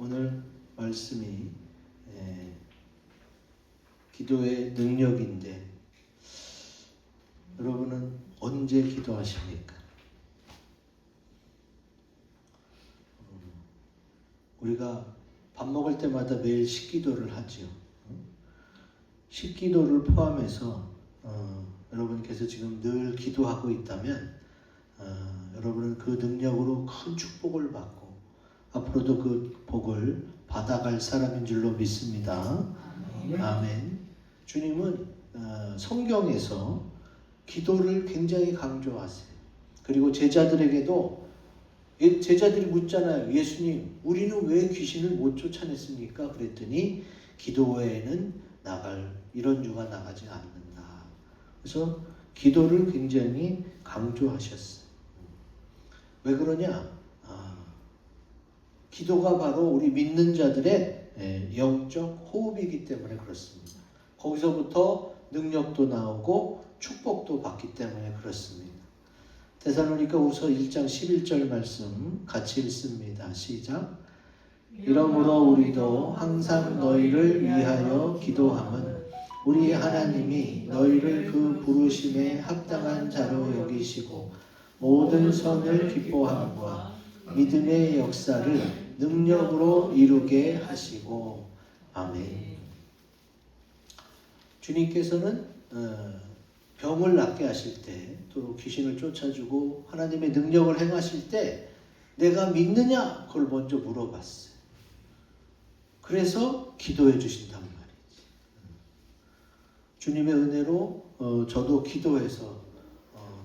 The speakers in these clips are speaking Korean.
오늘 말씀이 기도의 능력인데 여러분은 언제 기도하십니까? 우리가 밥 먹을 때마다 매일 식기도를 하죠. 식기도를 포함해서 여러분께서 지금 늘 기도하고 있다면 여러분은 그 능력으로 큰 축복을 받고 앞으로도 그 복을 받아갈 사람인 줄로 믿습니다. 아멘. 주님은 성경에서 기도를 굉장히 강조하세요. 그리고 제자들에게도 제자들이 묻잖아요. 예수님, 우리는 왜 귀신을 못 쫓아냈습니까? 그랬더니 기도 외에는 나갈 이런 유가 나가지 않는다. 그래서 기도를 굉장히 강조하셨어요. 왜 그러냐? 기도가 바로 우리 믿는 자들의 영적 호흡이기 때문에 그렇습니다. 거기서부터 능력도 나오고 축복도 받기 때문에 그렇습니다. 데살로니가후서 1장 11절 말씀 같이 읽습니다. 시작. 이러므로 우리도 항상 너희를 위하여 기도함은 우리 하나님이 너희를 그 부르심에 합당한 자로 여기시고 모든 선을 기뻐함과 믿음의 역사를 능력으로 이루게 하시고. 아멘. 주님께서는 병을 낫게 하실 때, 또 귀신을 쫓아주고 하나님의 능력을 행하실 때 내가 믿느냐? 그걸 먼저 물어봤어요. 그래서 기도해 주신단 말이지. 주님의 은혜로 저도 기도해서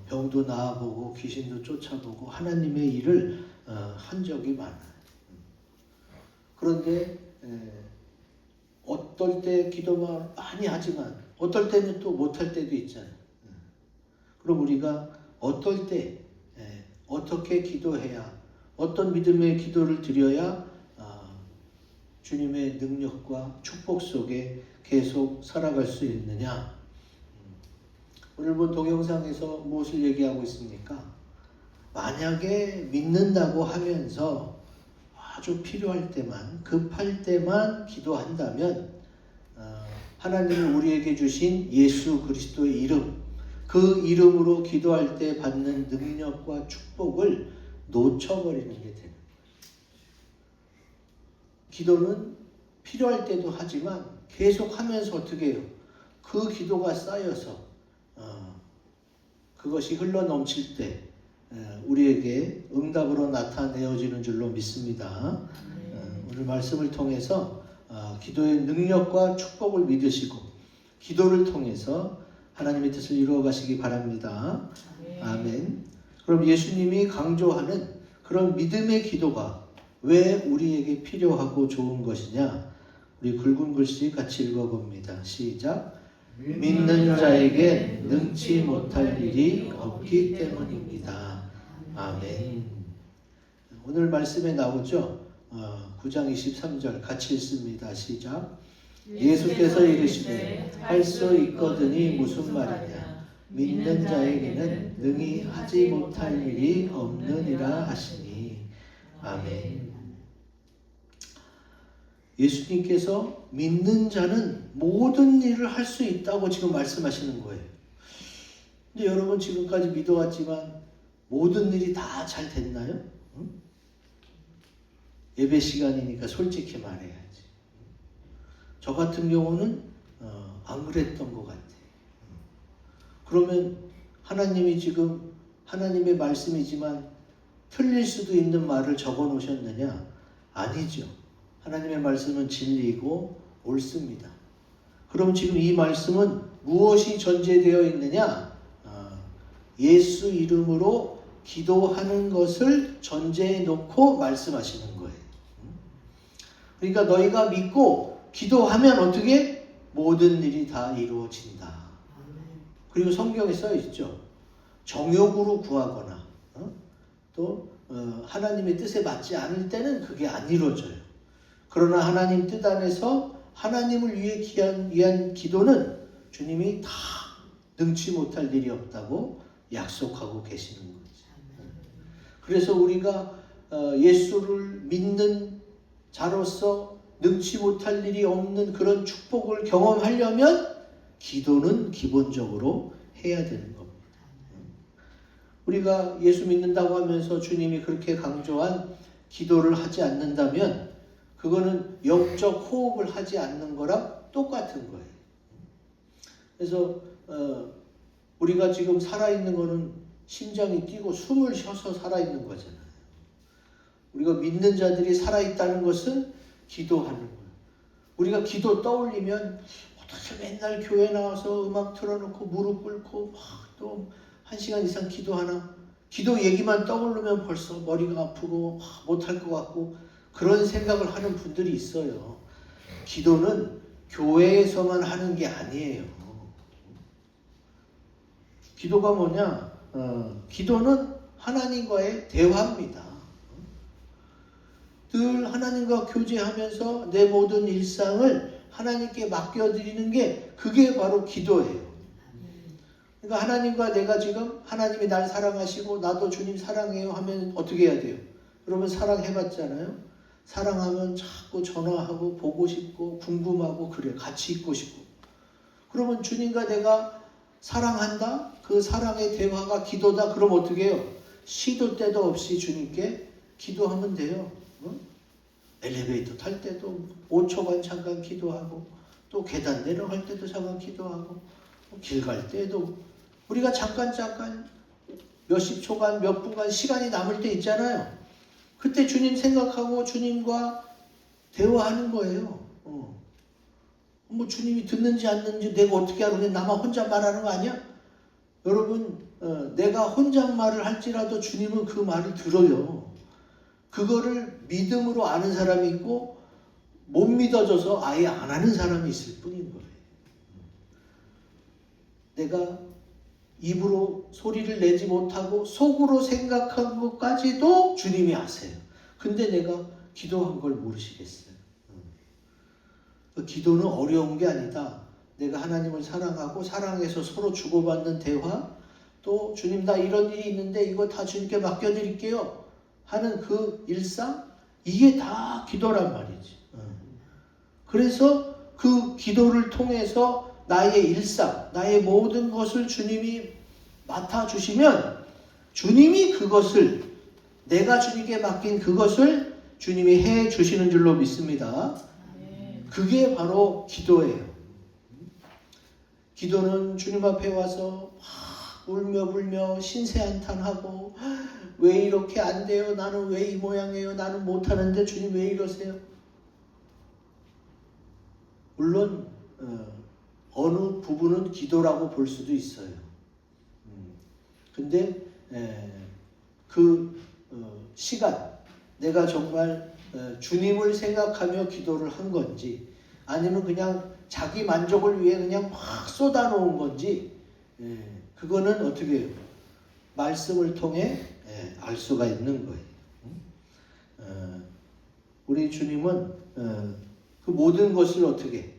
병도 나아보고 귀신도 쫓아보고 하나님의 일을 한 적이 많아요. 그런데 어떨 때 기도만 많이 하지만 어떨 때는 또 못할 때도 있잖아요. 그럼 우리가 어떨 때 어떻게 기도해야, 어떤 믿음의 기도를 드려야 주님의 능력과 축복 속에 계속 살아갈 수 있느냐? 오늘 본 동영상에서 무엇을 얘기하고 있습니까? 만약에 믿는다고 하면서 아주 필요할 때만, 급할 때만 기도한다면 하나님이 우리에게 주신 예수 그리스도의 이름, 그 이름으로 기도할 때 받는 능력과 축복을 놓쳐버리는 게 되는 거예요. 기도는 필요할 때도 하지만 계속 하면서 어떻게 해요? 그 기도가 쌓여서 그것이 흘러넘칠 때 우리에게 응답으로 나타내어지는 줄로 믿습니다. 오늘 말씀을 통해서 기도의 능력과 축복을 믿으시고 기도를 통해서 하나님의 뜻을 이루어 가시기 바랍니다. 아멘. 그럼 예수님이 강조하는 그런 믿음의 기도가 왜 우리에게 필요하고 좋은 것이냐? 우리 굵은 글씨 같이 읽어봅니다. 시작. 믿는 자에게 능치 못할 일이 없기 때문입니다. 아멘. 오늘 말씀에 나오죠. 9장 23절 같이 읽습니다. 시작. 예수께서 이르시되 할 수 있거든이 무슨 말이냐? 믿는 자에게는 능히 하지 못할 일이 없느니라 하시니. 아멘. 예수님께서 믿는 자는 모든 일을 할 수 있다고 지금 말씀하시는 거예요. 근데 여러분 지금까지 믿어왔지만 모든 일이 다 잘 됐나요? 응? 예배 시간이니까 솔직히 말해야지. 저 같은 경우는 안 그랬던 것 같아요. 그러면 하나님이 지금 하나님의 말씀이지만 틀릴 수도 있는 말을 적어 놓으셨느냐? 아니죠. 하나님의 말씀은 진리이고 옳습니다. 그럼 지금 이 말씀은 무엇이 전제되어 있느냐? 예수 이름으로 기도하는 것을 전제해 놓고 말씀하시는 거예요. 그러니까 너희가 믿고 기도하면 어떻게? 모든 일이 다 이루어진다. 그리고 성경에 써 있죠. 정욕으로 구하거나 또 하나님의 뜻에 맞지 않을 때는 그게 안 이루어져요. 그러나 하나님 뜻 안에서 하나님을 위한 기도는 주님이 다 능치 못할 일이 없다고 약속하고 계시는 거죠. 그래서 우리가 예수를 믿는 자로서 능치 못할 일이 없는 그런 축복을 경험하려면 기도는 기본적으로 해야 되는 겁니다. 우리가 예수 믿는다고 하면서 주님이 그렇게 강조한 기도를 하지 않는다면 그거는 영적 호흡을 하지 않는 거랑 똑같은 거예요. 그래서 우리가 지금 살아있는 거는 심장이 뛰고 숨을 쉬어서 살아있는 거잖아요. 우리가 믿는 자들이 살아있다는 것은 기도하는 거예요. 우리가 기도 떠올리면 어떻게 맨날 교회 나와서 음악 틀어놓고 무릎 꿇고 막 또 1시간 이상 기도하나? 기도 얘기만 떠오르면 벌써 머리가 아프고 못할 것 같고 그런 생각을 하는 분들이 있어요. 기도는 교회에서만 하는 게 아니에요. 기도가 뭐냐? 기도는 하나님과의 대화입니다. 늘 하나님과 교제하면서 내 모든 일상을 하나님께 맡겨드리는 게 그게 바로 기도예요. 그러니까 하나님과 내가 지금 하나님이 날 사랑하시고 나도 주님 사랑해요 하면 어떻게 해야 돼요? 그러면 사랑해봤잖아요. 사랑하면 자꾸 전화하고 보고 싶고 궁금하고 그래 같이 있고 싶고 그러면 주님과 내가 사랑한다? 그 사랑의 대화가 기도다? 그럼 어떻게 해요? 시도 때도 없이 주님께 기도하면 돼요. 엘리베이터 탈 때도 5초간 잠깐 기도하고 또 계단 내려갈 때도 잠깐 기도하고 길 갈 때도 우리가 잠깐 몇십 초간 몇 분간 시간이 남을 때 있잖아요. 그때 주님 생각하고 주님과 대화하는 거예요. 뭐 주님이 듣는지 안 듣는지 내가 어떻게 알아? 그냥 나만 혼자 말하는 거 아니야? 여러분 내가 혼잣말을 할지라도 주님은 그 말을 들어요. 그거를 믿음으로 아는 사람이 있고 못 믿어져서 아예 안 하는 사람이 있을 뿐인 거예요. 내가 입으로 소리를 내지 못하고 속으로 생각한 것까지도 주님이 아세요. 근데 내가 기도한 걸 모르시겠어요. 기도는 어려운 게 아니다. 내가 하나님을 사랑하고 사랑해서 서로 주고받는 대화, 또 주님 나 이런 일이 있는데 이거 다 주님께 맡겨드릴게요 하는 그 일상, 이게 다 기도란 말이지. 그래서 그 기도를 통해서 나의 일상, 나의 모든 것을 주님이 맡아주시면 주님이 그것을, 내가 주님께 맡긴 그것을 주님이 해 주시는 줄로 믿습니다. 그게 바로 기도예요. 기도는 주님 앞에 와서 울며 불며 신세한탄하고 왜 이렇게 안 돼요? 나는 왜 이 모양이에요? 나는 못하는데 주님 왜 이러세요? 물론 어느 부분은 기도라고 볼 수도 있어요. 근데 그 시간 내가 정말 주님을 생각하며 기도를 한 건지 아니면 그냥 자기 만족을 위해 그냥 막 쏟아놓은 건지 그거는 어떻게 해요? 말씀을 통해 알 수가 있는 거예요. 우리 주님은 그 모든 것을 어떻게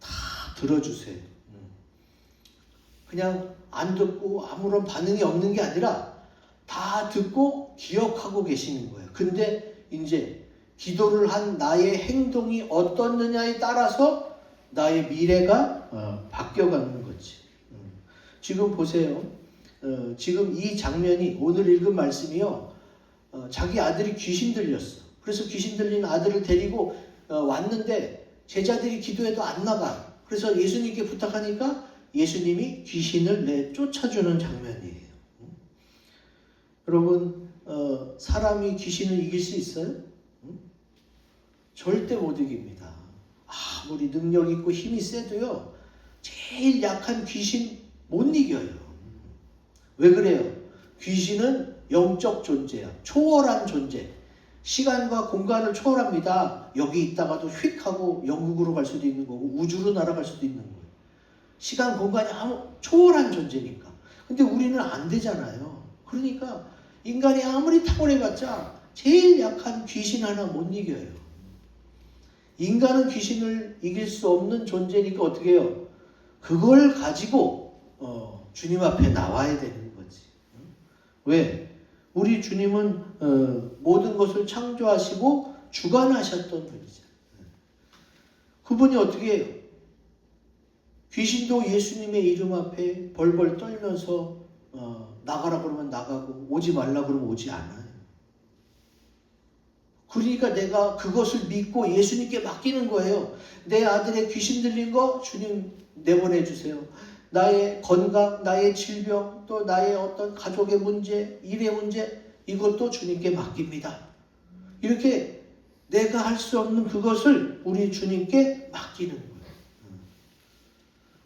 다 들어주세요. 그냥 안 듣고 아무런 반응이 없는 게 아니라 다 듣고 기억하고 계시는 거예요. 근데 이제 기도를 한 나의 행동이 어떻느냐에 따라서 나의 미래가 바뀌어가는 거지. 지금 보세요. 지금 이 장면이 오늘 읽은 말씀이요. 자기 아들이 귀신 들렸어. 그래서 귀신 들린 아들을 데리고 왔는데 제자들이 기도해도 안 나가. 그래서 예수님께 부탁하니까 예수님이 귀신을 내쫓아주는 장면이에요. 여러분 사람이 귀신을 이길 수 있어요? 절대 못 이깁니다. 아무리 능력 있고 힘이 세도요. 제일 약한 귀신 못 이겨요. 왜 그래요? 귀신은 영적 존재야. 초월한 존재. 시간과 공간을 초월합니다. 여기 있다가도 휙 하고 영국으로 갈 수도 있는 거고 우주로 날아갈 수도 있는 거예요. 시간, 공간이 초월한 존재니까. 근데 우리는 안 되잖아요. 그러니까 인간이 아무리 탁월해봤자 제일 약한 귀신 하나 못 이겨요. 인간은 귀신을 이길 수 없는 존재니까 어떻게 해요? 그걸 가지고 주님 앞에 나와야 되는 거지. 왜? 우리 주님은 모든 것을 창조하시고 주관하셨던 분이죠. 그분이 어떻게 해요? 귀신도 예수님의 이름 앞에 벌벌 떨면서 나가라 그러면 나가고 오지 말라 그러면 오지 않아요. 그러니까 내가 그것을 믿고 예수님께 맡기는 거예요. 내 아들의 귀신 들린 거 주님 내보내 주세요. 나의 건강, 나의 질병, 또 나의 어떤 가족의 문제, 일의 문제, 이것도 주님께 맡깁니다. 이렇게 내가 할 수 없는 그것을 우리 주님께 맡기는 거예요.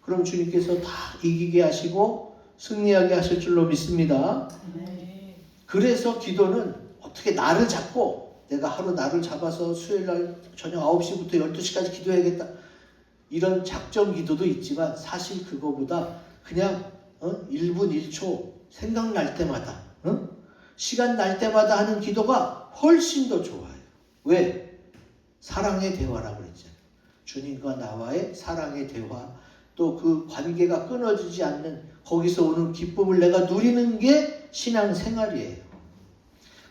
그럼 주님께서 다 이기게 하시고 승리하게 하실 줄로 믿습니다. 그래서 기도는 어떻게 나를 잡고 내가 하루 나를 잡아서 수요일날 저녁 9시부터 12시까지 기도해야겠다. 이런 작정 기도도 있지만 사실 그거보다 그냥 1분 1초 생각날 때마다 시간 날 때마다 하는 기도가 훨씬 더 좋아요. 왜? 사랑의 대화라고 그랬잖아요. 주님과 나와의 사랑의 대화, 또 그 관계가 끊어지지 않는 거기서 오는 기쁨을 내가 누리는 게 신앙생활이에요.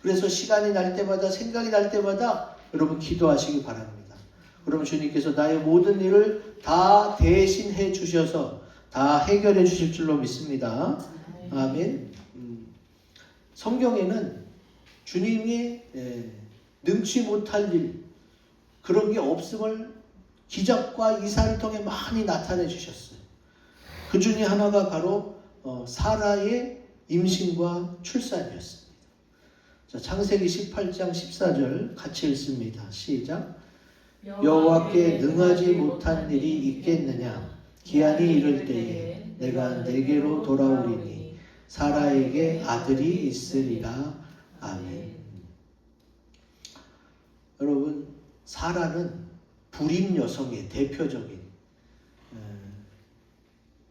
그래서 시간이 날 때마다 생각이 날 때마다 여러분 기도하시기 바랍니다. 그러면 주님께서 나의 모든 일을 다 대신해 주셔서 다 해결해 주실 줄로 믿습니다. 아멘. 성경에는 주님이 능치 못할 일 그런 게 없음을 기적과 이사를 통해 많이 나타내 주셨어요. 그 중에 하나가 바로 사라의 임신과 출산이었습니다. 자, 창세기 18장 14절 같이 읽습니다. 시작. 여호와께 능하지 못한 일이 있겠느냐? 기한이 이를 때에 내가 내게로 돌아오리니 사라에게 아들이 있으리라. 아멘. 여러분, 사라는 불임 여성의 대표적인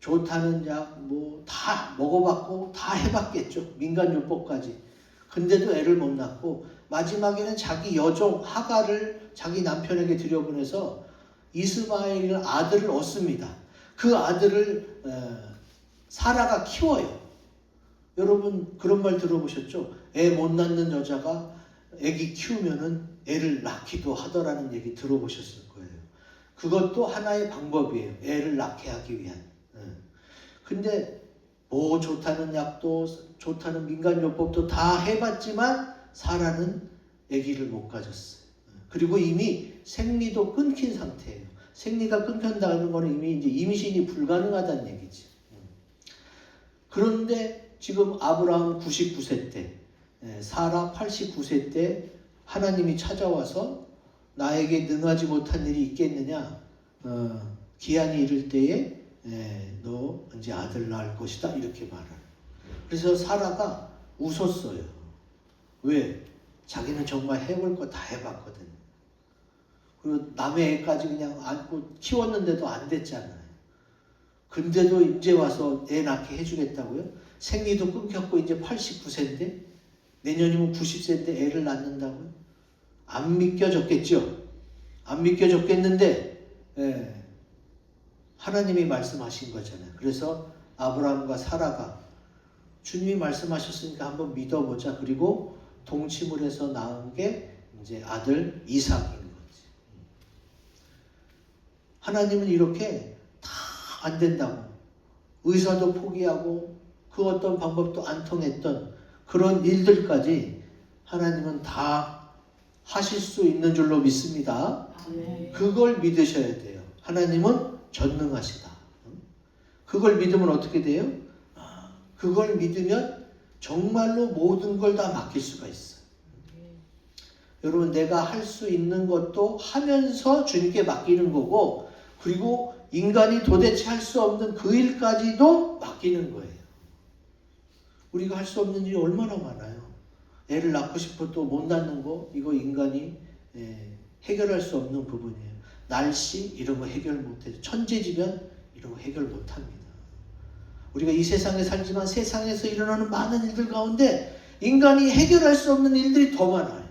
좋다는 약 뭐 다 먹어봤고 다 해봤겠죠. 민간요법까지. 근데도 애를 못 낳고 마지막에는 자기 여종 하가를 자기 남편에게 들여보내서 이스마엘 아들을 얻습니다. 그 아들을 사라가 키워요. 여러분 그런 말 들어보셨죠? 애 못 낳는 여자가 애기 키우면은 애를 낳기도 하더라는 얘기 들어보셨을 거예요. 그것도 하나의 방법이에요. 애를 낳게 하기 위한. 근데 뭐 좋다는 약도 좋다는 민간요법도 다 해봤지만 사라는 아기를 못 가졌어요. 그리고 이미 생리도 끊긴 상태예요. 생리가 끊긴다는 거는 이미 이제 임신이 불가능하다는 얘기지. 그런데 지금 아브라함 99세 때, 사라 89세 때 하나님이 찾아와서 나에게 능하지 못한 일이 있겠느냐? 기한이 이를 때에 너 이제 아들 낳을 것이다 이렇게 말을. 그래서 사라가 웃었어요. 왜? 자기는 정말 해볼 거 다 해봤거든. 그리고 남의 애까지 그냥 안고 키웠는데도 안 됐잖아요. 근데도 이제 와서 애 낳게 해주겠다고요? 생리도 끊겼고 이제 89세인데 내년이면 90세인데 애를 낳는다고요? 안 믿겨졌겠죠? 안 믿겨졌겠는데 하나님이 말씀하신 거잖아요. 그래서 아브라함과 사라가 주님이 말씀하셨으니까 한번 믿어보자. 그리고 동침을 해서 낳은 게 이제 아들 이삭인 거지. 하나님은 이렇게 다 안 된다고 의사도 포기하고 그 어떤 방법도 안 통했던 그런 일들까지 하나님은 다 하실 수 있는 줄로 믿습니다. 그걸 믿으셔야 돼요. 하나님은 전능하시다. 그걸 믿으면 어떻게 돼요? 그걸 믿으면 정말로 모든 걸 다 맡길 수가 있어요. 여러분 내가 할 수 있는 것도 하면서 주님께 맡기는 거고 그리고 인간이 도대체 할 수 없는 그 일까지도 맡기는 거예요. 우리가 할 수 없는 일이 얼마나 많아요. 애를 낳고 싶어도 못 낳는 거 이거 인간이 해결할 수 없는 부분이에요. 날씨 이런 거 해결 못해요. 천재지변 이런 거 해결 못합니다. 우리가 이 세상에 살지만 세상에서 일어나는 많은 일들 가운데 인간이 해결할 수 없는 일들이 더 많아요.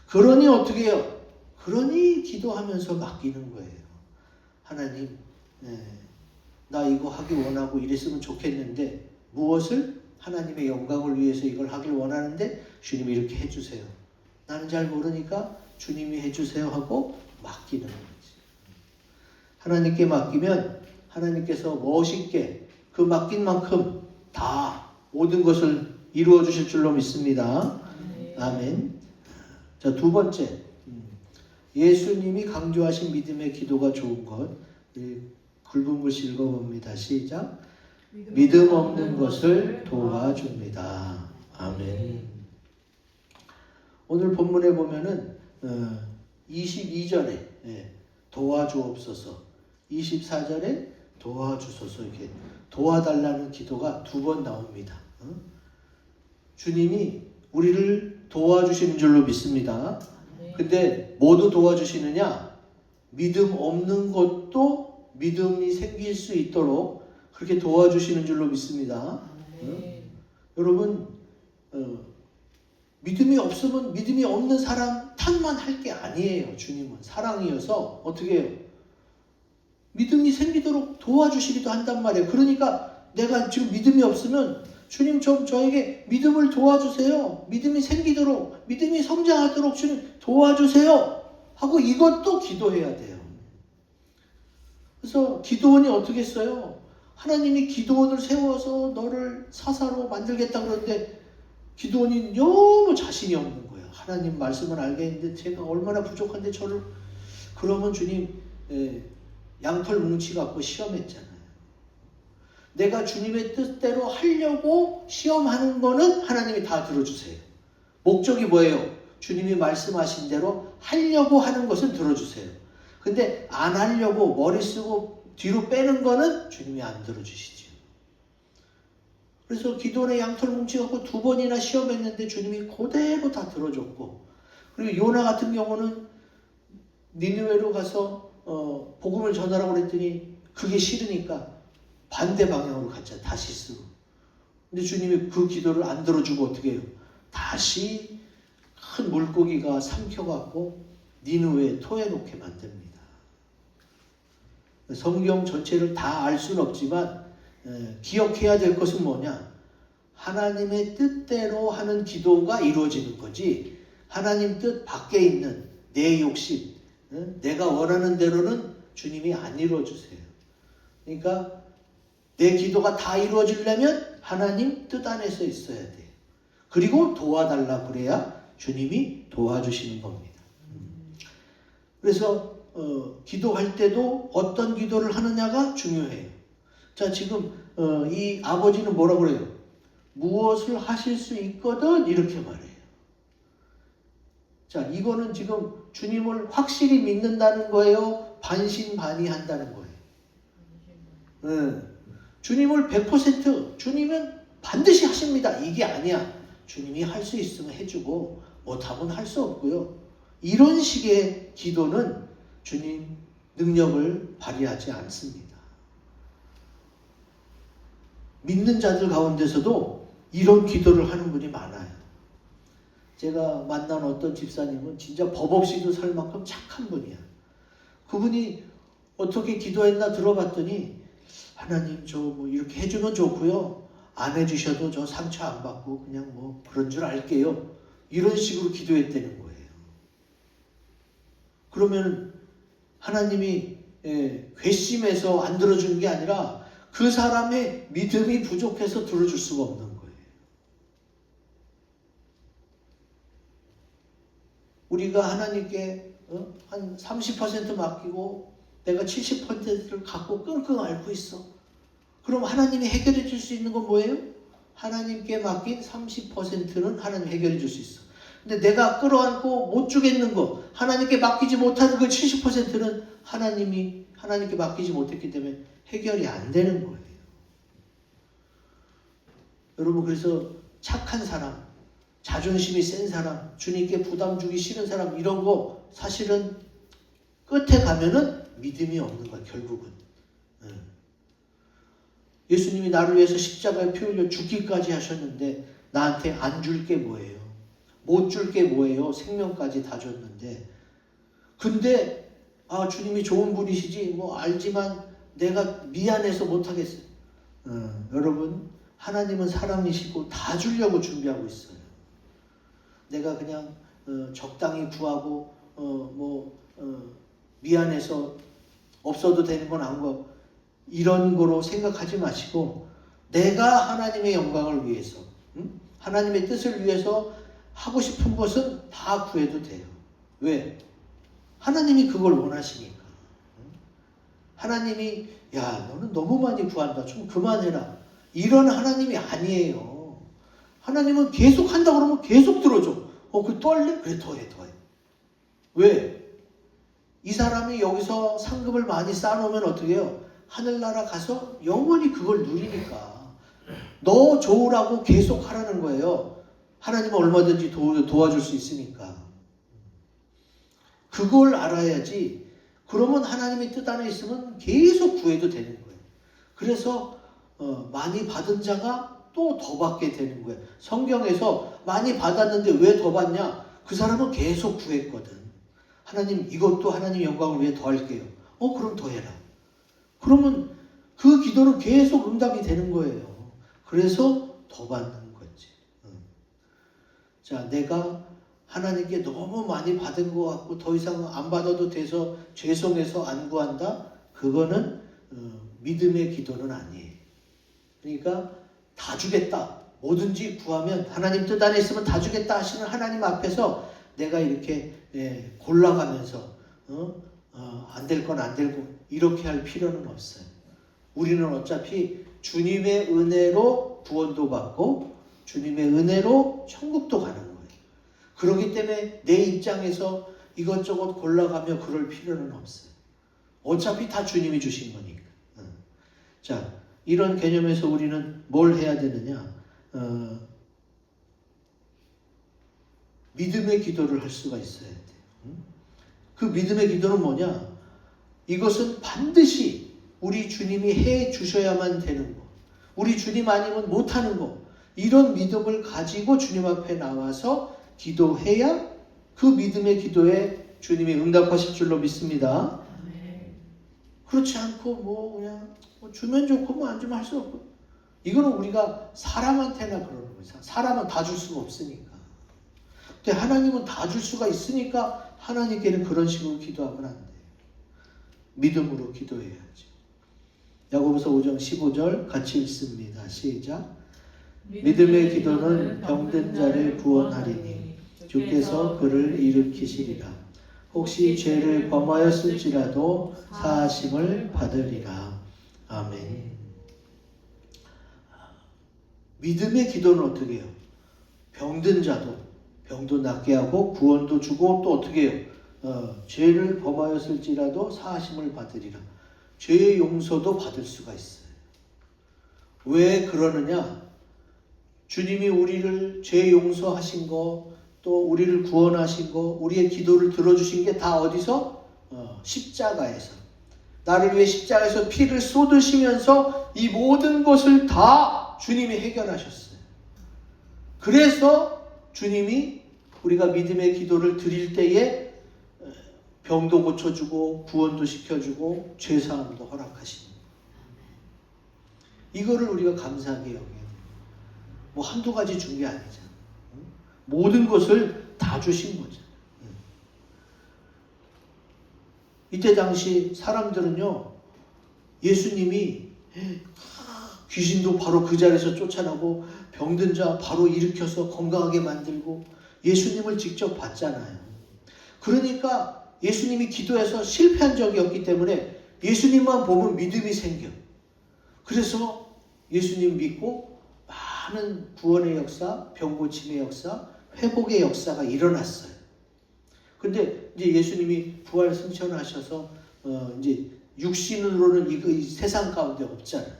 그러니 어떻게 해요? 그러니 기도하면서 맡기는 거예요. 하나님, 나 이거 하기 원하고 이랬으면 좋겠는데 무엇을? 하나님의 영광을 위해서 이걸 하길 원하는데 주님이 이렇게 해주세요. 나는 잘 모르니까 주님이 해주세요 하고 맡기는 거지. 하나님께 맡기면 하나님께서 멋있게 그 맡긴 만큼 다 모든 것을 이루어 주실 줄로 믿습니다. 아멘. 자, 두 번째, 예수님이 강조하신 믿음의 기도가 좋은 것. 굵은 글씨 읽어봅니다. 시작. 믿음 없는 것을 도와줍니다. 아멘. 오늘 본문에 보면은 22절에 도와주옵소서, 24절에 도와주소서, 이렇게 도와달라는 기도가 두 번 나옵니다. 주님이 우리를 도와주시는 줄로 믿습니다. 근데 모두 도와주시느냐? 믿음 없는 것도 믿음이 생길 수 있도록 그렇게 도와주시는 줄로 믿습니다. 여러분, 믿음이 없으면 믿음이 없는 사람 탓만 할 게 아니에요. 주님은 사랑이어서 어떻게 해요? 믿음이 생기도록 도와주시기도 한단 말이에요. 그러니까 내가 지금 믿음이 없으면 주님 좀 저에게 믿음을 도와주세요. 믿음이 생기도록, 믿음이 성장하도록 주님 도와주세요 하고 이것도 기도해야 돼요. 그래서 기도원이 어떻게 했어요? 하나님이 기도원을 세워서 너를 사사로 만들겠다 그러는데 기도원이 너무 자신이 없는 거예요. 하나님 말씀은 알겠는데 제가 얼마나 부족한데 저를, 그러면 주님 양털 뭉치 갖고 시험했잖아요. 내가 주님의 뜻대로 하려고 시험하는 거는 하나님이 다 들어주세요. 목적이 뭐예요? 주님이 말씀하신 대로 하려고 하는 것은 들어주세요. 근데 안 하려고 머리 쓰고 뒤로 빼는 거는 주님이 안 들어주시죠. 그래서 기도원의 양털 뭉치 갖고 두 번이나 시험했는데 주님이 그대로 다 들어줬고, 그리고 요나 같은 경우는 니느웨로 가서 복음을 전하라고 그랬더니 그게 싫으니까 반대 방향으로 갔잖아요. 다시스로. 근데 주님이 그 기도를 안 들어주고 어떻게 해요? 다시 큰 물고기가 삼켜갖고 니느웨에 토해놓게 만듭니다. 성경 전체를 다 알 수는 없지만 기억해야 될 것은 뭐냐? 하나님의 뜻대로 하는 기도가 이루어지는 거지, 하나님 뜻 밖에 있는 내 욕심, 내가 원하는 대로는 주님이 안 이루어주세요. 그러니까 내 기도가 다 이루어지려면 하나님 뜻 안에서 있어야 돼요. 그리고 도와달라 그래야 주님이 도와주시는 겁니다. 그래서 기도할 때도 어떤 기도를 하느냐가 중요해요. 자, 지금 이 아버지는 뭐라고 그래요? 무엇을 하실 수 있거든 이렇게 말해요. 자, 이거는 지금 주님을 확실히 믿는다는 거예요? 반신반의한다는 거예요? 주님을 100% 주님은 반드시 하십니다 이게 아니야. 주님이 할 수 있으면 해주고 못하면 할 수 없고요. 이런 식의 기도는 주님 능력을 발휘하지 않습니다. 믿는 자들 가운데서도 이런 기도를 하는 분이 많아요. 제가 만난 어떤 집사님은 진짜 법 없이도 살 만큼 착한 분이야. 그분이 어떻게 기도했나 들어봤더니 하나님 저 뭐 이렇게 해주면 좋고요, 안 해주셔도 저 상처 안 받고 그냥 뭐 그런 줄 알게요, 이런 식으로 기도했다는 거예요. 그러면 하나님이 괘씸해서 안 들어주는 게 아니라 그 사람의 믿음이 부족해서 들어줄 수가 없는 거예요. 우리가 하나님께 한 30% 맡기고 내가 70%를 갖고 끙끙 앓고 있어. 그럼 하나님이 해결해 줄 수 있는 건 뭐예요? 하나님께 맡긴 30%는 하나님이 해결해 줄 수 있어. 근데 내가 끌어안고 못 주겠는 거, 하나님께 맡기지 못하는 그 70%는 하나님께 맡기지 못했기 때문에 해결이 안 되는 거예요. 여러분, 그래서 착한 사람, 자존심이 센 사람, 주님께 부담 주기 싫은 사람, 이런 거 사실은 끝에 가면은 믿음이 없는 거야, 결국은. 예수님이 나를 위해서 십자가에 피 흘려 죽기까지 하셨는데 나한테 안 줄 게 뭐예요? 못 줄 게 뭐예요? 생명까지 다 줬는데. 근데 주님이 좋은 분이시지 뭐 알지만 내가 미안해서 못하겠어요. 여러분, 하나님은 사랑이시고 다 주려고 준비하고 있어요. 내가 그냥 적당히 구하고 미안해서 없어도 되는 건 안 거 이런 거로 생각하지 마시고 내가 하나님의 영광을 위해서 하나님의 뜻을 위해서 하고 싶은 것은 다 구해도 돼요. 왜? 하나님이 그걸 원하시니까. 하나님이 야 너는 너무 많이 구한다. 좀 그만해라. 이런 하나님이 아니에요. 하나님은 계속 한다 그러면 계속 들어줘. 그 또 할래? 그래 더해. 왜? 이 사람이 여기서 상급을 많이 쌓아놓으면 어떻게 해요? 하늘나라 가서 영원히 그걸 누리니까. 너 좋으라고 계속 하라는 거예요. 하나님은 얼마든지 도와줄 수 있으니까. 그걸 알아야지. 그러면 하나님의 뜻 안에 있으면 계속 구해도 되는 거예요. 그래서 많이 받은 자가 또 더 받게 되는 거예요. 성경에서 많이 받았는데 왜 더 받냐? 그 사람은 계속 구했거든. 하나님 이것도 하나님 영광을 위해 더 할게요. 그럼 더 해라. 그러면 그 기도는 계속 응답이 되는 거예요. 그래서 더 받는 거지. 자, 내가 하나님께 너무 많이 받은 것 같고 더 이상 안 받아도 돼서 죄송해서 안 구한다? 그거는 믿음의 기도는 아니에요. 그러니까 다 주겠다. 뭐든지 구하면 하나님 뜻 안에 있으면 다 주겠다 하시는 하나님 앞에서 내가 이렇게 골라가면서 안 될 건 안 되고 이렇게 할 필요는 없어요. 우리는 어차피 주님의 은혜로 구원도 받고 주님의 은혜로 천국도 가는 거예요. 그렇기 때문에 내 입장에서 이것저것 골라가며 그럴 필요는 없어요. 어차피 다 주님이 주신 거니까. 자, 이런 개념에서 우리는 뭘 해야 되느냐? 믿음의 기도를 할 수가 있어야 돼요. 그 믿음의 기도는 뭐냐? 이것은 반드시 우리 주님이 해 주셔야만 되는 거. 우리 주님 아니면 못하는 거. 이런 믿음을 가지고 주님 앞에 나와서 기도해야 그 믿음의 기도에 주님이 응답하실 줄로 믿습니다. 그렇지 않고 그냥 주면 좋고 안 주면 할 수 없고. 이거는 우리가 사람한테나 그러는 거예요. 사람은 다 줄 수가 없으니까. 근데 하나님은 다 줄 수가 있으니까 하나님께는 그런 식으로 기도하면 안 돼요. 믿음으로 기도해야지. 야고보서 5장 15절 같이 읽습니다. 시작. 믿음의 기도는 병든 자를 구원하리니 주께서 그를 일으키시리라. 혹시 죄를 범하였을지라도 사하심을 받으리라. 아멘. 믿음의 기도는 어떻게 해요? 병든 자도 병도 낫게 하고 구원도 주고 또 어떻게 해요? 죄를 범하였을지라도 사하심을 받으리라. 죄의 용서도 받을 수가 있어요. 왜 그러느냐? 주님이 우리를 죄 용서하신 거, 또 우리를 구원하신 거, 우리의 기도를 들어주신 게 다 어디서? 십자가에서. 나를 위해 십자가에서 피를 쏟으시면서 이 모든 것을 다 주님이 해결하셨어요. 그래서 주님이 우리가 믿음의 기도를 드릴 때에 병도 고쳐주고 구원도 시켜주고 죄사함도 허락하시는 거예요. 이거를 우리가 감사하게 여겨요. 한두 가지 준 게 아니잖아. 모든 것을 다 주신 거죠. 이때 당시 사람들은요, 예수님이 귀신도 바로 그 자리에서 쫓아나고 병든 자 바로 일으켜서 건강하게 만들고 예수님을 직접 봤잖아요. 그러니까 예수님이 기도해서 실패한 적이 없기 때문에 예수님만 보면 믿음이 생겨. 그래서 예수님 믿고 많은 구원의 역사, 병 고침의 역사, 회복의 역사가 일어났어요. 근데 이제 예수님이 부활 승천하셔서 이제 육신으로는 이 세상 가운데 없잖아요.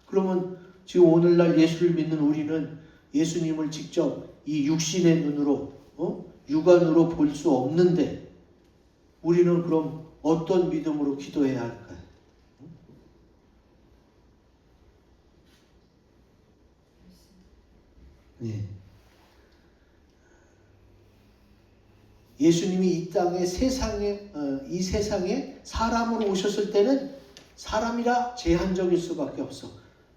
그러면 지금 오늘날 예수를 믿는 우리는 예수님을 직접 이 육신의 눈으로 육안으로 볼 수 없는데 우리는 그럼 어떤 믿음으로 기도해야 할까요? 네. 예수님이 이 땅에 이 세상에 사람으로 오셨을 때는 사람이라 제한적일 수밖에 없어.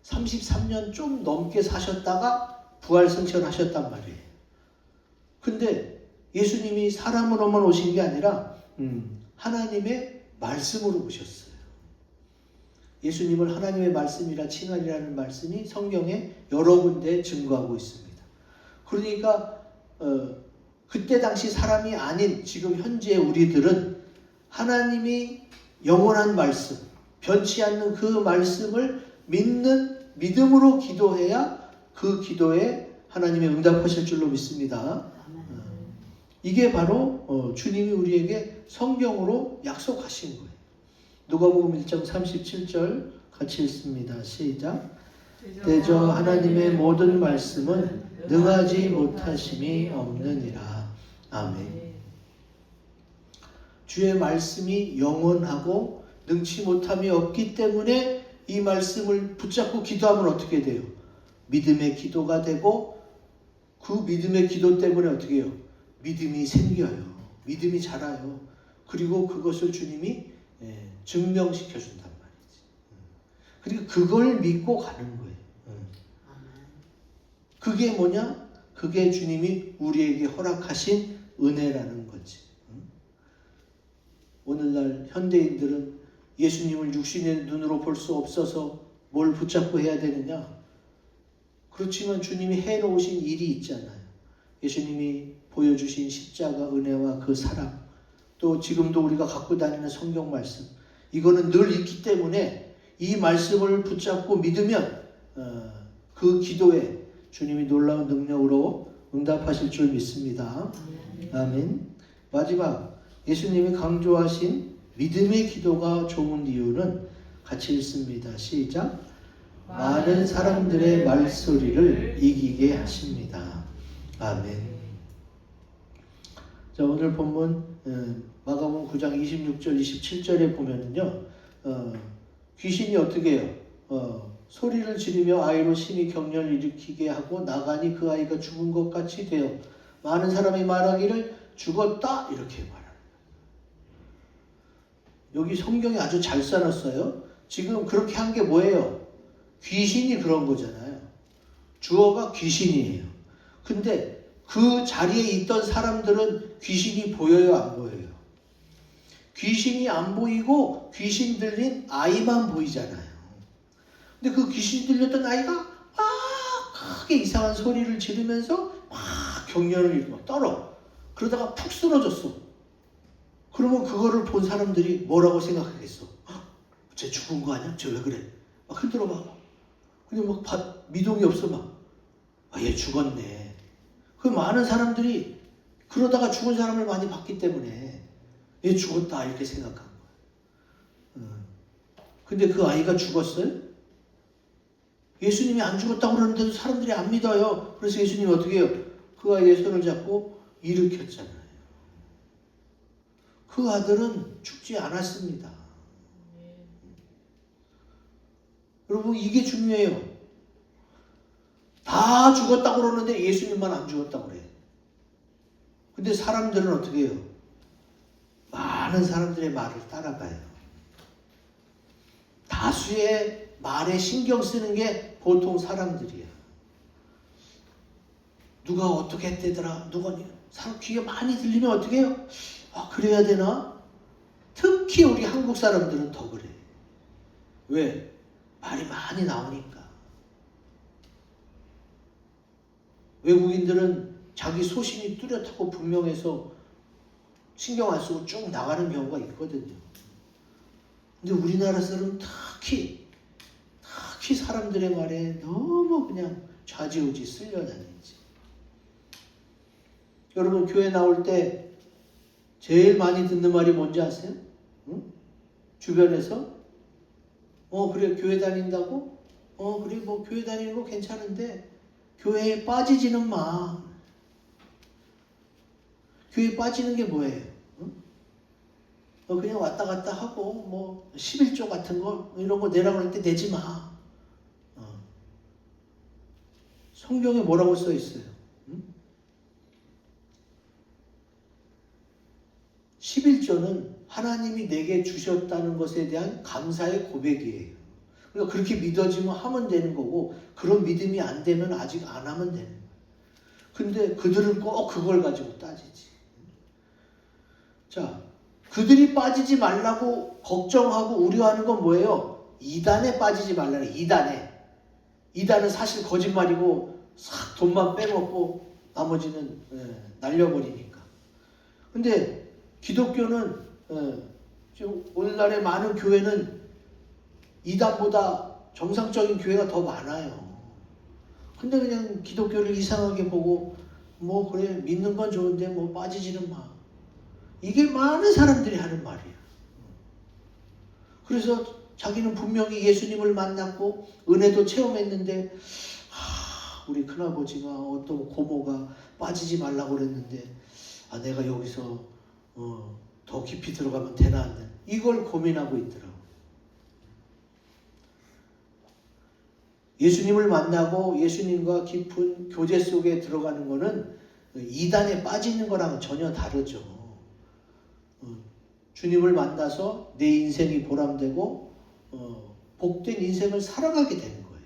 33년 좀 넘게 사셨다가 부활 승천하셨단 말이에요. 근데 예수님이 사람으로만 오신 게 아니라 하나님의 말씀으로 오셨어요. 예수님을 하나님의 말씀이라 칭하리라는 말씀이 성경에 여러 군데 증거하고 있습니다. 그러니까 그때 당시 사람이 아닌 지금 현재 우리들은 하나님이 영원한 말씀, 변치 않는 그 말씀을 믿는 믿음으로 기도해야 그 기도에 하나님이 응답하실 줄로 믿습니다. 이게 바로 주님이 우리에게 성경으로 약속하신 거예요. 누가복음 1장 37절 같이 읽습니다. 시작. 대저 하나님의 모든 말씀은 능하지 못하심이 없느니라. 아멘. 주의 말씀이 영원하고 능치 못함이 없기 때문에 이 말씀을 붙잡고 기도하면 어떻게 돼요? 믿음의 기도가 되고 그 믿음의 기도 때문에 어떻게 해요? 믿음이 생겨요. 믿음이 자라요. 그리고 그것을 주님이 증명시켜 준단 말이지. 그리고 그걸 믿고 가는 거예요. 그게 뭐냐? 그게 주님이 우리에게 허락하신 은혜라는 거지. 오늘날 현대인들은 예수님을 육신의 눈으로 볼 수 없어서 뭘 붙잡고 해야 되느냐? 그렇지만 주님이 해놓으신 일이 있잖아요. 예수님이 보여주신 십자가 은혜와 그 사랑, 또 지금도 우리가 갖고 다니는 성경 말씀, 이거는 늘 있기 때문에 이 말씀을 붙잡고 믿으면 그 기도에 주님이 놀라운 능력으로 응답하실 줄 믿습니다. 아멘. 마지막 예수님이 강조하신 믿음의 기도가 좋은 이유는 같이 읽습니다. 시작. 많은 사람들의 말소리를 이기게 하십니다. 아멘. 자, 오늘 본문 마가복음 9장 26절 27절에 보면은요, 귀신이 어떻게 해요? 소리를 지르며 아이로 심히 격려를 일으키게 하고 나가니 그 아이가 죽은 것 같이 되어 많은 사람이 말하기를 죽었다 이렇게 말합니다. 여기 성경이 아주 잘 써놨어요. 지금 그렇게 한 게 뭐예요? 귀신이 그런 거잖아요. 주어가 귀신이에요. 근데 그 자리에 있던 사람들은 귀신이 보여요, 안 보여요? 귀신이 안 보이고 귀신 들린 아이만 보이잖아요. 근데 그 귀신 들렸던 아이가 막 크게 이상한 소리를 지르면서 막 격려를 일으키고 떨어. 그러다가 푹 쓰러졌어. 그러면 그거를 본 사람들이 뭐라고 생각하겠어? 쟤 죽은 거 아니야? 쟤 왜 그래? 막 흔들어 봐. 근데 막 미동이 없어 막. 얘 죽었네. 그 많은 사람들이 그러다가 죽은 사람을 많이 봤기 때문에 얘 죽었다 이렇게 생각한 거예요. 근데 그 아이가 죽었어요? 예수님이 안 죽었다고 그러는데도 사람들이 안 믿어요. 그래서 예수님이 어떻게 해요? 그 아이의 손을 잡고 일으켰잖아요. 그 아들은 죽지 않았습니다. 여러분, 이게 중요해요. 다 죽었다고 그러는데 예수님만 안 죽었다고 그래요. 근데 사람들은 어떻게 해요? 많은 사람들의 말을 따라가요. 다수의 말에 신경 쓰는 게 보통 사람들이야. 누가 어떻게 했대더라? 누가 사람 귀에 많이 들리면 어떻게 해요? 그래야 되나? 특히 우리 한국 사람들은 더 그래. 왜? 말이 많이 나오니까. 외국인들은 자기 소신이 뚜렷하고 분명해서 신경 안 쓰고 쭉 나가는 경우가 있거든요. 근데 우리나라 사람은 특히 사람들의 말에 너무 그냥 좌지우지 쓸려다니지. 여러분, 교회 나올 때 제일 많이 듣는 말이 뭔지 아세요? 응? 주변에서 그래 교회 다닌다고? 그래 뭐 교회 다니는 거 괜찮은데 교회에 빠지지는 마. 교회에 빠지는 게 뭐예요? 응? 그냥 왔다 갔다 하고 뭐 11조 같은 거 이런 거 내라고 할 때 내지 마. 성경에 뭐라고 써 있어요? 응? 11조는 하나님이 내게 주셨다는 것에 대한 감사의 고백이에요. 그러니까 그렇게 믿어지면 하면 되는 거고, 그런 믿음이 안 되면 아직 안 하면 되는 거예요. 근데 그들은 꼭 그걸 가지고 따지지. 자, 그들이 빠지지 말라고 걱정하고 우려하는 건 뭐예요? 이단에 빠지지 말라는 이단에. 이단은 사실 거짓말이고 싹 돈만 빼먹고 나머지는 날려버리니까. 근데 기독교는 지금 오늘날의 많은 교회는 이단보다 정상적인 교회가 더 많아요. 근데 그냥 기독교를 이상하게 보고 뭐 그래 믿는 건 좋은데 뭐 빠지지는 마. 이게 많은 사람들이 하는 말이야. 그래서 자기는 분명히 예수님을 만났고 은혜도 체험했는데 우리 큰아버지가 어떤 고모가 빠지지 말라고 그랬는데 내가 여기서 더 깊이 들어가면 되나 이걸 고민하고 있더라고. 예수님을 만나고 예수님과 깊은 교제 속에 들어가는 거는 이단에 빠지는 거랑은 전혀 다르죠. 주님을 만나서 내 인생이 보람되고 복된 인생을 살아가게 되는 거예요.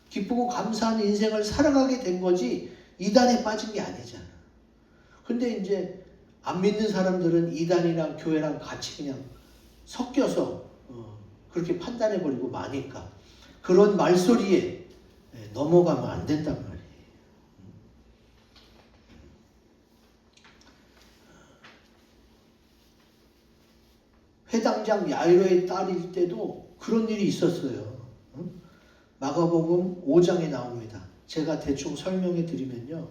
기쁘고 감사한 인생을 살아가게 된 거지 이단에 빠진 게 아니잖아. 근데 이제 안 믿는 사람들은 이단이랑 교회랑 같이 그냥 섞여서 그렇게 판단해버리고 마니까 그런 말소리에 넘어가면 안 된단 말이에요. 회당장 야이로의 딸일 때도 그런 일이 있었어요. 마가복음 5장에 나옵니다. 제가 대충 설명해 드리면요.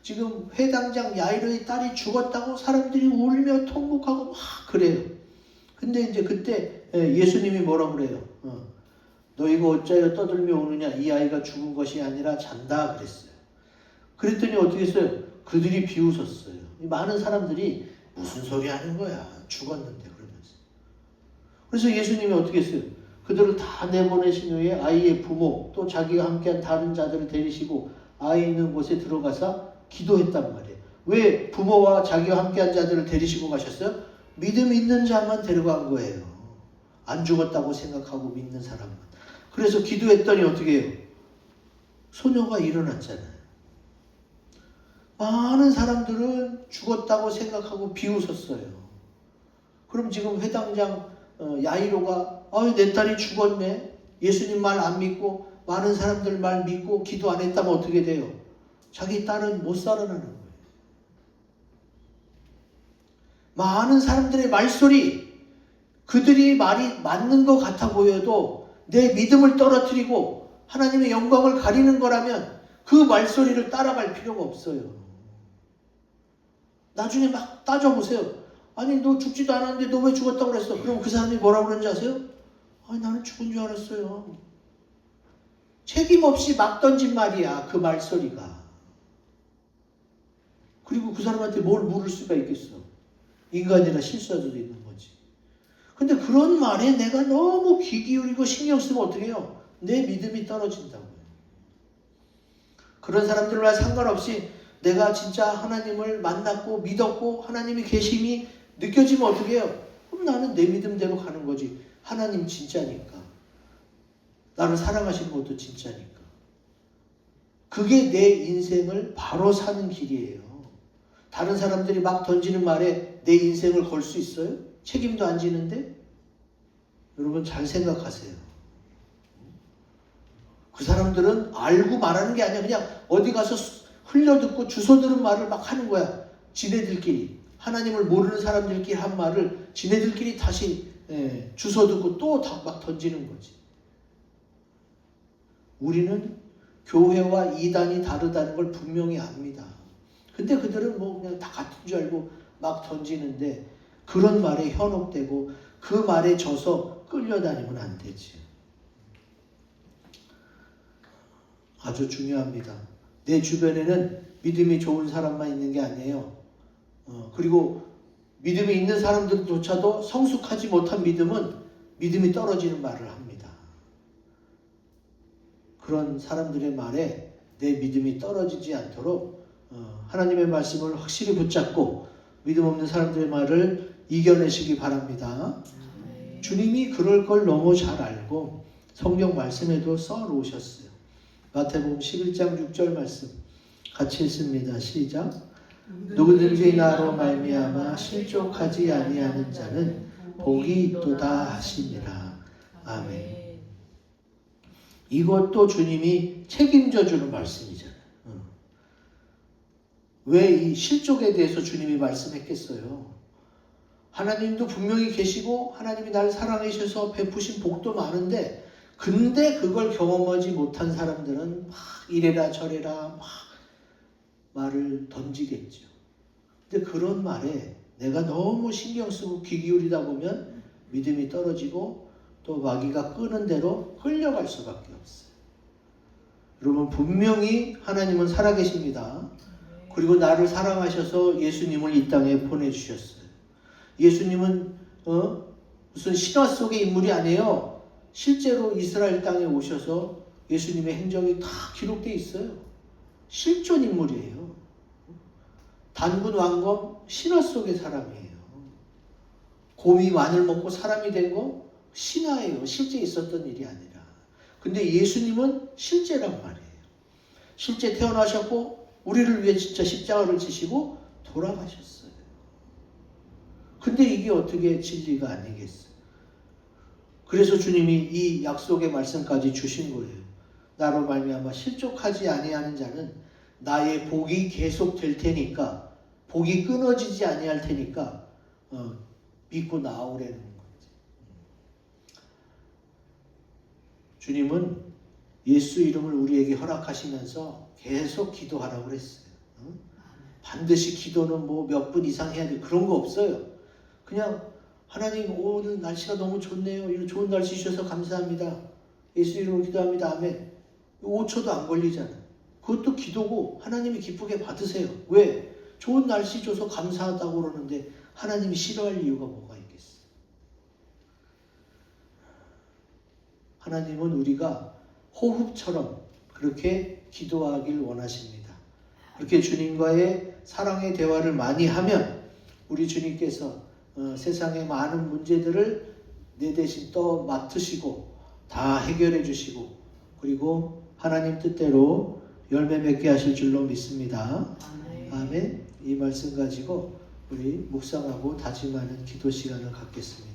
지금 회당장 야이로의 딸이 죽었다고 사람들이 울며 통곡하고 막 그래요. 근데 이제 그때 예수님이 뭐라 그래요? 너 이거 어찌하여 떠들며 오느냐? 이 아이가 죽은 것이 아니라 잔다 그랬어요. 그랬더니 어떻게 했어요? 그들이 비웃었어요. 많은 사람들이 무슨 소리 하는 거야? 죽었는데 그러면서. 그래서 예수님이 어떻게 했어요? 그들을 다 내보내신 후에 아이의 부모 또 자기가 함께한 다른 자들을 데리시고 아이 있는 곳에 들어가서 기도했단 말이에요. 왜 부모와 자기와 함께한 자들을 데리시고 가셨어요? 믿음 있는 자만 데려간 거예요. 안 죽었다고 생각하고 믿는 사람만. 그래서 기도했더니 어떻게 해요? 소녀가 일어났잖아요. 많은 사람들은 죽었다고 생각하고 비웃었어요. 그럼 지금 회당장 야이로가 내 딸이 죽었네. 예수님 말 안 믿고 많은 사람들 말 믿고 기도 안 했다면 어떻게 돼요? 자기 딸은 못 살아나는 거예요. 많은 사람들의 말소리, 그들이 말이 맞는 것 같아 보여도 내 믿음을 떨어뜨리고 하나님의 영광을 가리는 거라면 그 말소리를 따라갈 필요가 없어요. 나중에 막 따져보세요. 아니 너 죽지도 않았는데 너 왜 죽었다고 그랬어? 그럼 그 사람이 뭐라고 그러는지 아세요? 나는 죽은 줄 알았어요. 책임 없이 막 던진 말이야. 그 말소리가. 그리고 그 사람한테 뭘 물을 수가 있겠어. 인간이라 실수할 수도 있는 거지. 근데 그런 말에 내가 너무 귀 기울이고 신경 쓰면 어떻게 해요? 내 믿음이 떨어진다고요. 그런 사람들과 상관없이 내가 진짜 하나님을 만났고 믿었고 하나님이 계심이 느껴지면 어떻게 해요? 그럼 나는 내 믿음대로 가는 거지. 하나님 진짜니까. 나를 사랑하시는 것도 진짜니까. 그게 내 인생을 바로 사는 길이에요. 다른 사람들이 막 던지는 말에 내 인생을 걸 수 있어요? 책임도 안 지는데? 여러분 잘 생각하세요. 그 사람들은 알고 말하는 게 아니야. 그냥 어디 가서 흘려듣고 주워들은 말을 막 하는 거야. 지네들끼리. 하나님을 모르는 사람들끼리 한 말을 지네들끼리 다시 주워듣고 또 막 던지는 거지. 우리는 교회와 이단이 다르다는 걸 분명히 압니다. 근데 그들은 뭐 그냥 다 같은 줄 알고 막 던지는데 그런 말에 현혹되고 그 말에 져서 끌려다니면 안 되지. 아주 중요합니다. 내 주변에는 믿음이 좋은 사람만 있는 게 아니에요. 그리고 믿음이 있는 사람들조차도 성숙하지 못한 믿음은 믿음이 떨어지는 말을 합니다. 그런 사람들의 말에 내 믿음이 떨어지지 않도록 하나님의 말씀을 확실히 붙잡고 믿음 없는 사람들의 말을 이겨내시기 바랍니다. 주님이 그럴 걸 너무 잘 알고 성경 말씀에도 써 놓으셨어요. 마태복음 11장 6절 말씀. 같이 읽습니다. 시작. 누구든지 나로 말미암아 실족하지 아니하는 자는 복이 있도다 하시니라. 아멘. 이것도 주님이 책임져 주는 말씀이잖아요. 왜 이 실족에 대해서 주님이 말씀했겠어요? 하나님도 분명히 계시고 하나님이 나를 사랑해 주셔서 베푸신 복도 많은데, 근데 그걸 경험하지 못한 사람들은 막 이래라 저래라 막 말을 던지겠죠. 근데 그런 말에 내가 너무 신경 쓰고 귀 기울이다 보면 믿음이 떨어지고 또 마귀가 끄는 대로 끌려갈 수밖에 없어요. 여러분, 분명히 하나님은 살아계십니다. 그리고 나를 사랑하셔서 예수님을 이 땅에 보내주셨어요. 예수님은 무슨 신화 속의 인물이 아니에요. 실제로 이스라엘 땅에 오셔서 예수님의 행적이 다 기록되어 있어요. 실존 인물이에요. 단군 왕검 신화 속의 사람이에요. 곰이 마늘 먹고 사람이 된 거 신화예요. 실제 있었던 일이 아니라. 근데 예수님은 실제란 말이에요. 실제 태어나셨고 우리를 위해 진짜 십자가를 지시고 돌아가셨어요. 근데 이게 어떻게 진리가 아니겠어요? 그래서 주님이 이 약속의 말씀까지 주신 거예요. 나로 말미암아 실족하지 아니하는 자는 나의 복이 계속 될 테니까, 복이 끊어지지 아니할 테니까 믿고 나오라는 거지. 주님은 예수 이름을 우리에게 허락하시면서 계속 기도하라고 그랬어요. 반드시 기도는 뭐 몇 분 이상 해야 돼, 그런 거 없어요. 그냥 하나님 오늘 날씨가 너무 좋네요. 이런 좋은 날씨 주셔서 감사합니다. 예수 이름으로 기도합니다. 아멘. 5초도 안 걸리잖아요. 그것도 기도고 하나님이 기쁘게 받으세요. 왜? 좋은 날씨 줘서 감사하다고 그러는데 하나님이 싫어할 이유가 뭐가 있겠어요? 하나님은 우리가 호흡처럼 그렇게 기도하길 원하십니다. 그렇게 주님과의 사랑의 대화를 많이 하면 우리 주님께서 세상의 많은 문제들을 내 대신 또 맡으시고 다 해결해 주시고, 그리고 하나님 뜻대로 열매 맺게 하실 줄로 믿습니다. 아멘. 이 말씀 가지고 우리 묵상하고 다짐하는 기도 시간을 갖겠습니다.